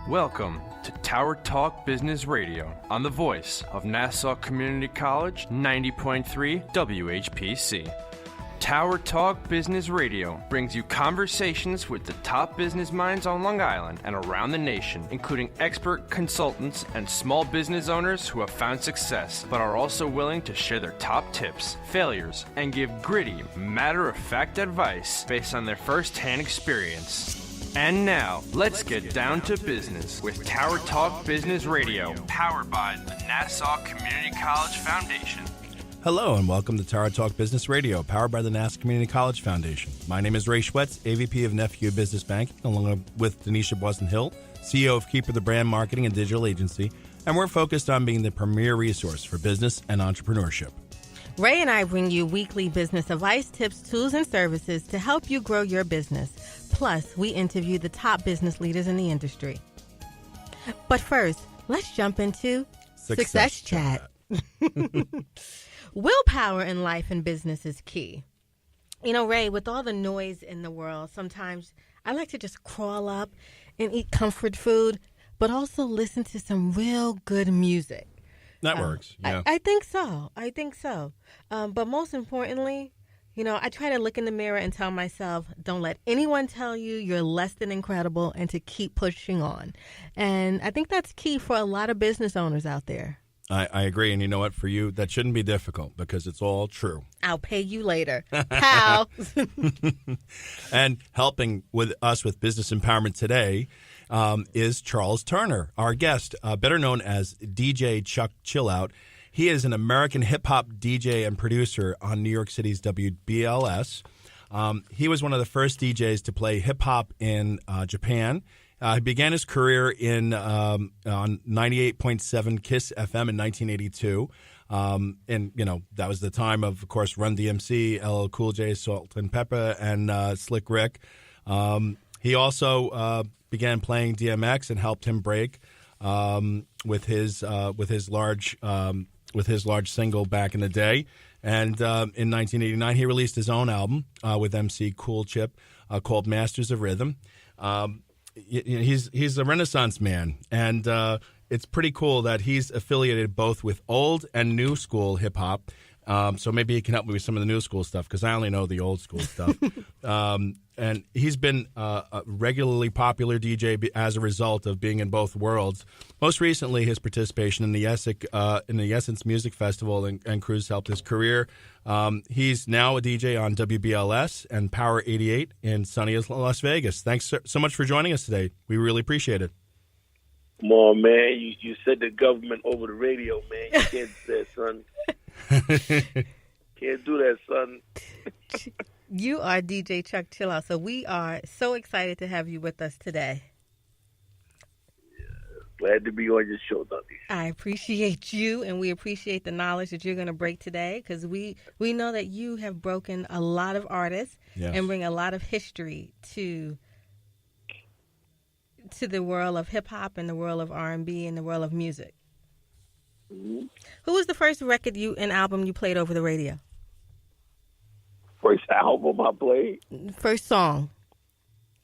Welcome to Tower Talk Business Radio on the voice of Nassau Community College 90.3 WHPC. Tower Talk Business Radio brings you conversations with the top business minds on Long Island and around the nation, including expert consultants and small business owners who have found success, but are also willing to share their top tips, failures, and give gritty, matter-of-fact advice based on their first-hand experience. And now, let's get down to business with Tower Talk Business Radio, powered by the Nassau Community College Foundation. Hello and welcome to Tower Talk Business Radio, powered by the Nassau Community College Foundation. My name is Ray Schwetz, AVP of Nephew Business Banking, along with Donyshia Boston-Hill, CEO of Keeper the Brand Marketing and Digital Agency, and we're focused on being the premier resource for business and entrepreneurship. Ray and I bring you weekly business advice, tips, tools, and services to help you grow your business. Plus, we interview the top business leaders in the industry. But first, let's jump into Success Chat. Willpower in life and business is key. You know, Ray, with all the noise in the world, sometimes I like to just crawl up and eat comfort food, but also listen to some real good music. That works. Yeah. I think so. But most importantly, you know, I try to look in the mirror and tell myself, don't let anyone tell you you're less than incredible and to keep pushing on. And I think that's key for a lot of business owners out there. I agree. And you know what? For you, that shouldn't be difficult because it's all true. I'll pay you later. Pal. And helping with us with business empowerment today is Charles Turner, our guest, better known as DJ Chuck Chillout. He is an American hip-hop DJ and producer on New York City's WBLS. He was one of the first DJs to play hip-hop in Japan. He began his career on 98.7 KISS FM in 1982. And, you know, that was the time of course, Run DMC, LL Cool J, Salt and Pepper, and Slick Rick. He also began playing DMX and helped him break with his large single back in the day. And in 1989, he released his own album with MC Cool Chip called Masters of Rhythm. He's a Renaissance man, and it's pretty cool that he's affiliated both with old and new school hip hop. So maybe he can help me with some of the new school stuff because I only know the old school stuff. And he's been a regularly popular DJ as a result of being in both worlds. Most recently, his participation in the Essence Music Festival and cruise helped his career. He's now a DJ on WBLS and Power 88 in sunny Las Vegas. Thanks so much for joining us today. We really appreciate it. Come on, man. You said the government over the radio, man. You can't do that, son. Can't do that, son. You are DJ Chuck Chillout, so we are so excited to have you with us today. Yeah, glad to be on your show, Dundee. I appreciate you, and we appreciate the knowledge that you're going to break today, because we know that you have broken a lot of artists and bring a lot of history to the world of hip-hop and the world of R&B and the world of music. Mm-hmm. Who was the first record and album you played over the radio? First album I played? First song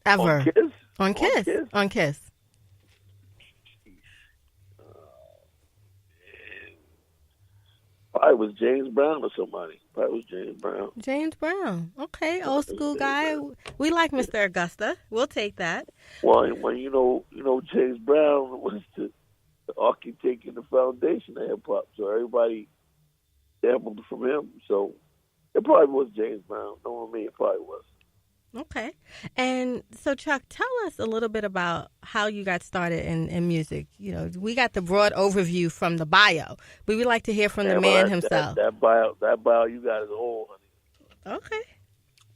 ever. On KISS? On KISS. On KISS. Probably was James Brown or somebody. James Brown. Okay, old school guy. We like Mr. Augusta. We'll take that. Well, you know, James Brown was the architect and the foundation of hip hop, so everybody sampled from him. So it probably was James Brown. Know what I mean? It probably was. Okay. And so, Chuck, tell us a little bit about how you got started in music. You know, we got the broad overview from the bio, but we'd like to hear from the man himself. That bio you got is old, honey. Okay.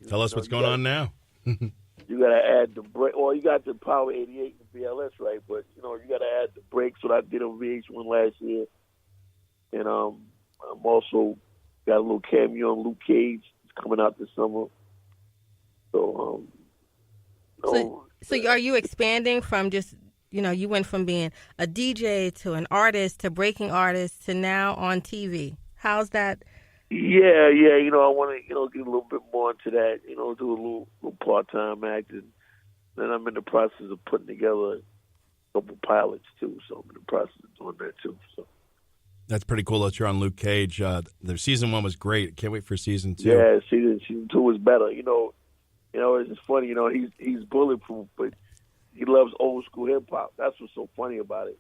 Tell us what's going on now. You got to add the break. Well, you got the Power 88 and BLS, right? But, you know, you got to add the breaks, what I did on VH1 last year. And I'm also got a little cameo on Luke Cage. It's coming out this summer. So are you expanding from just, you know, you went from being a DJ to an artist to breaking artist to now on TV. How's that? Yeah. You know, I want to, get a little bit more into that, do a little part-time acting. Then I'm in the process of putting together couple pilots too, so I'm in the process of doing that too. So That's pretty cool that you're on Luke Cage. The season 1 was great. Can't wait for season 2. yeah, season 2 was better. It's just funny. He's bulletproof, but he loves old school hip hop. That's what's so funny about it.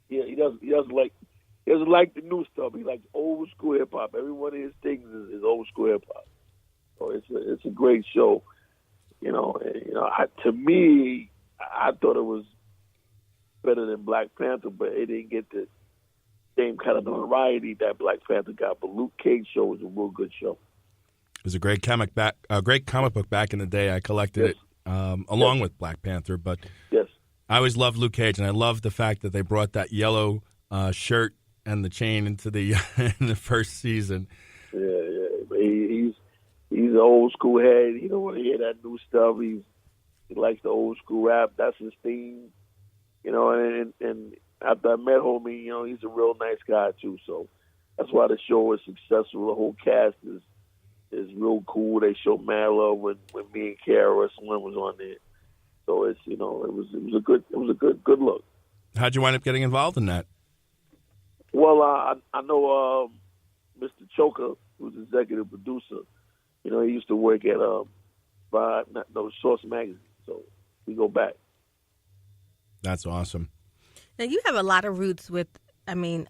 Yeah, he doesn't like the new stuff. He likes old school hip hop. Every one of his things is old school hip hop. So it's a great show. To me, I thought it was better than Black Panther, but it didn't get the same kind of notoriety that Black Panther got. But Luke Cage show was a real good show. It was a great comic book back in the day. I collected it along with Black Panther, but yes, I always loved Luke Cage, and I love the fact that they brought that yellow shirt and the chain into the in the first season. Yeah. He's an old school head. He don't want to hear that new stuff. He likes the old school rap. That's his theme. And after I met homie, he's a real nice guy too. So that's why the show was successful. The whole cast is real cool. They showed mad love when me and Kara Slim was on there. So it was a good look. How'd you wind up getting involved in that? Well, I know Mr. Choker, who's executive producer. He used to work at Source Magazine, so we go back. That's awesome. Now, you have a lot of roots with,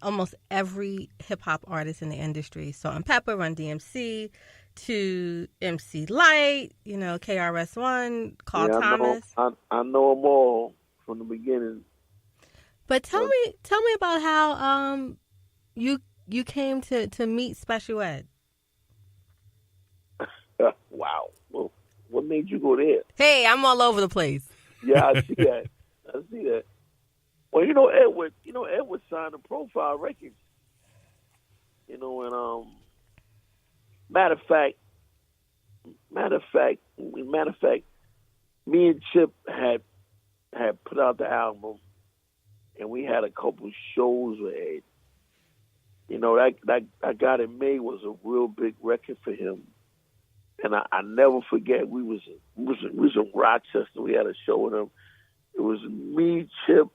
almost every hip-hop artist in the industry. So on Pepper, Run DMC, to MC Light, KRS-One, Carl Thomas. I know them all from the beginning. But tell me about how you came to meet Special Ed. Wow. Well, what made you go there? Hey, I'm all over the place. Yeah, I see that. Well, Edward signed a Profile Records. And matter of fact, me and Chip had put out the album, and we had a couple shows with Ed. That I Got It Made was a real big record for him. And I never forget, we was in Rochester. We had a show with him. It was me, Chip,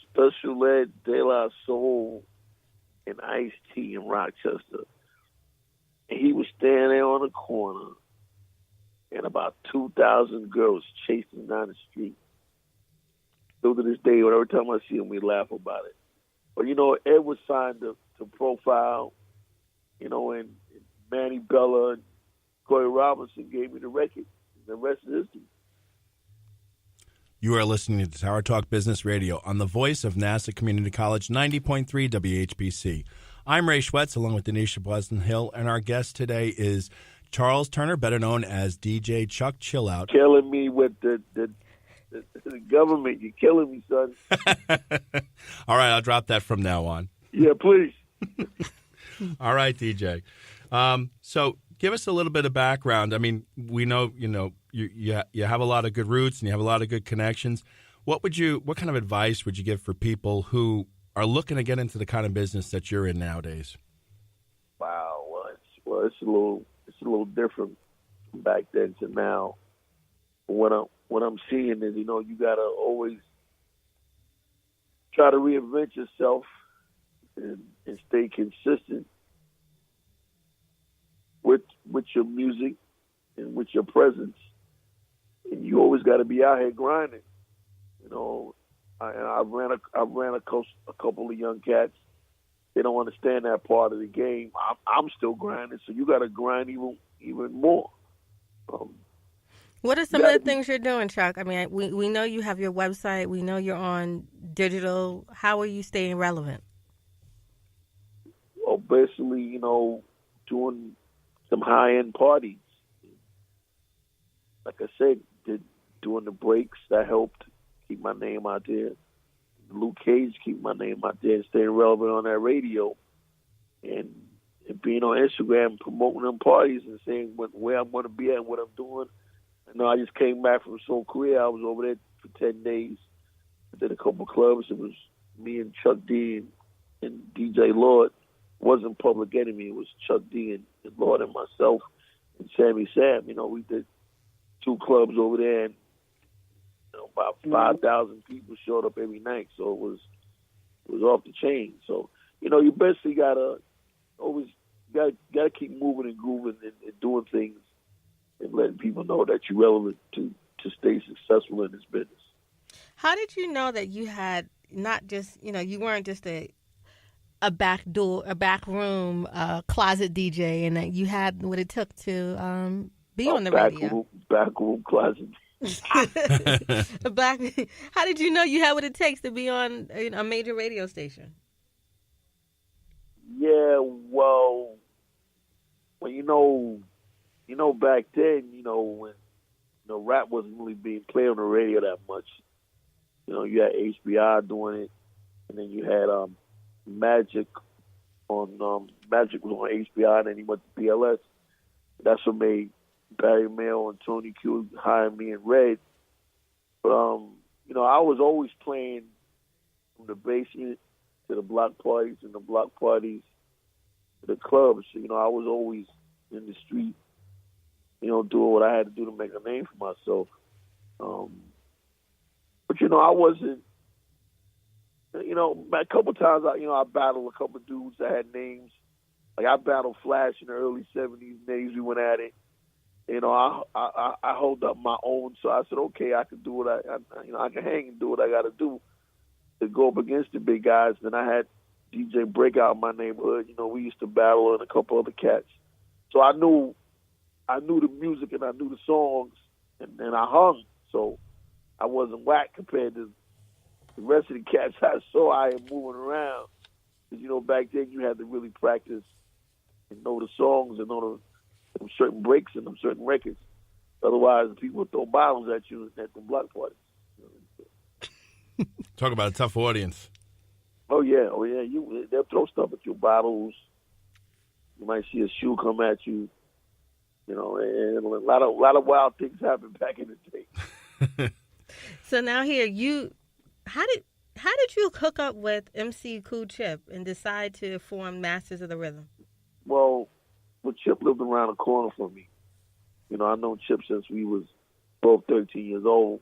Special Ed, De La Soul, and Ice-T in Rochester. And he was standing there on the corner, and about 2,000 girls chased him down the street. Still to this day, every time I see him, we laugh about it. But, Ed was signed to Profile, and Manny Bella and Corey Robinson gave me the record. The rest is history. You are listening to Tower Talk Business Radio on the voice of Nassau Community College, 90.3 WHPC. I'm Ray Schwetz, along with Donyshia Boston-Hill, and our guest today is Charles Turner, better known as DJ Chuck Chillout. Killing me with the government. You're killing me, son. All right, I'll drop that from now on. Yeah, please. All right, DJ. So give us a little bit of background. We know, you have a lot of good roots and you have a lot of good connections. What kind of advice would you give for people who are looking to get into the kind of business that you're in nowadays? Wow, it's a little different from back then to now. What I'm seeing is, you gotta always try to reinvent yourself and stay consistent with your music and with your presence. And you always got to be out here grinding. I ran a couple of young cats. They don't understand that part of the game. I'm still grinding, so you got to grind even more. What are some of the things you're doing, Chuck? We know you have your website. We know you're on digital. How are you staying relevant? Well, basically, doing some high-end parties. Like I said, doing the breaks, that helped keep my name out there. Luke Cage keep my name out there and staying relevant on that radio. And being on Instagram, promoting them parties and saying where I'm going to be at and what I'm doing. I just came back from Seoul, Korea. I was over there for 10 days. I did a couple clubs. It was me and Chuck D and DJ Lord. It wasn't Public Enemy. It was Chuck D and Lord and myself and Sammy Sam. We did 2 clubs over there. And about 5,000 people showed up every night, so it was off the chain. So you basically gotta keep moving and grooving and doing things and letting people know that you're relevant to stay successful in this business. How did you know that you had not just, you weren't just a back room closet DJ, and that you had what it took to be on the radio? Back room closet. How did you know you had what it takes to be on a major radio station? Yeah, well, back then, when rap wasn't really being played on the radio that much. You had HBI doing it, and then you had Magic Magic was on HBI, and then he went to BLS. That's what made Barry Mail and Tony Q hire me and Red. But I was always playing from the basement to the block parties, and the block parties to the clubs. I was always in the street, doing what I had to do to make a name for myself. But I wasn't. A couple times I battled a couple dudes that had names. Like I battled Flash in the early '70s. Names we went at it. I hold up my own. So I said, okay, I can do what I can hang and do what I got to do to go up against the big guys. Then I had DJ Breakout in my neighborhood. We used to battle and a couple other cats. So I knew the music and I knew the songs, and I hung. So I wasn't whack compared to the rest of the cats I saw I am moving around. Because, back then you had to really practice and know the songs and know them certain breaks and them certain records. Otherwise, people would throw bottles at you at the block parties. Talk about a tough audience. Oh, yeah. They'll throw stuff at you, bottles. You might see a shoe come at you. And a lot of wild things happened back in the day. So now here, how did you hook up with MC Cool Chip and decide to form Masters of the Rhythm? Well, Chip lived around the corner from me. I known Chip since we was both 13 years old.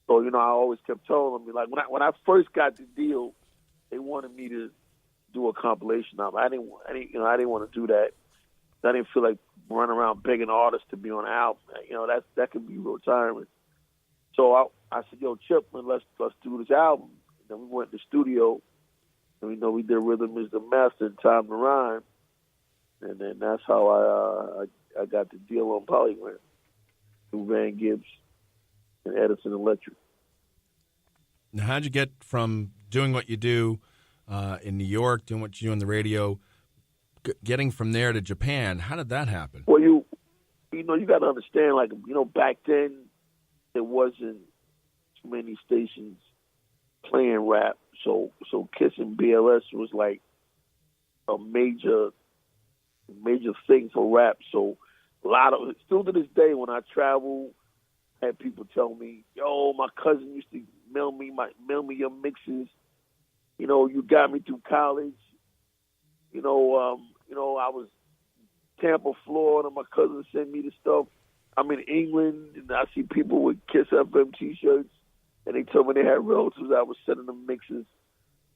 So, I always kept telling him, like, when I first got the deal, they wanted me to do a compilation album. I didn't want to do that. I didn't feel like running around begging artists to be on an album. That could be retirement. So I said, yo, Chip, let's do this album. And then we went to the studio, and we did Rhythm is the Master and Time to Rhyme. And then that's how I got the deal on Polygram through Van Gibbs and Edison Electric. Now, how'd you get from doing what you do in New York, doing what you do on the radio, getting from there to Japan? How did that happen? Well, you got to understand, like, back then there wasn't too many stations playing rap, so Kiss and BLS was like a major thing for rap. So still to this day, when I travel, I had people tell me, "Yo, my cousin used to mail me your mixes. You got me through college. I was Tampa, Florida. My cousin sent me the stuff. I'm in England, and I see people with Kiss FM T-shirts, and they told me they had relatives. I was sending them mixes.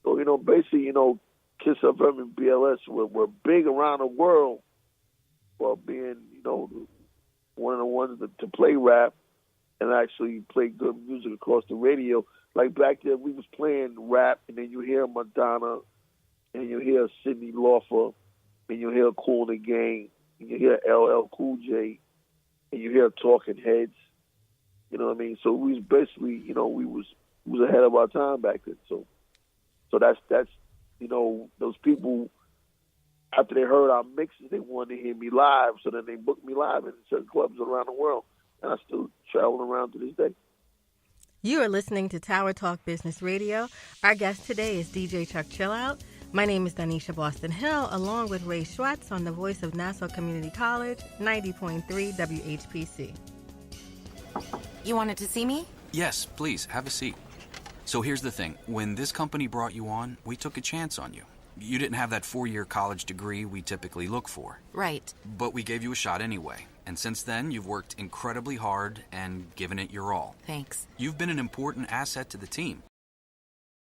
So basically, Kiss FM and BLS were big around the world for being, one of the ones to play rap and actually play good music across the radio. Like back then, we was playing rap, and then you hear Madonna, and you hear Cyndi Lauper, and you hear Kool and the Gang, and you hear LL Cool J, and you hear Talking Heads. You know what I mean? So we was basically, we was ahead of our time back then. So that's those people, after they heard our mixes, they wanted to hear me live. So then they booked me live in certain clubs around the world, and I still travel around to this day. You are listening to Tower Talk Business Radio. Our guest today is DJ Chuck Chillout. My name is Donyshia Boston-Hill, along with Ray Schwetz on the voice of Nassau Community College, 90.3 WHPC. You wanted to see me? Yes, please, have a seat. So here's the thing. When this company brought you on, we took a chance on you. You didn't have that 4-year college degree we typically look for. Right. But we gave you a shot anyway. And since then, you've worked incredibly hard and given it your all. Thanks. You've been an important asset to the team.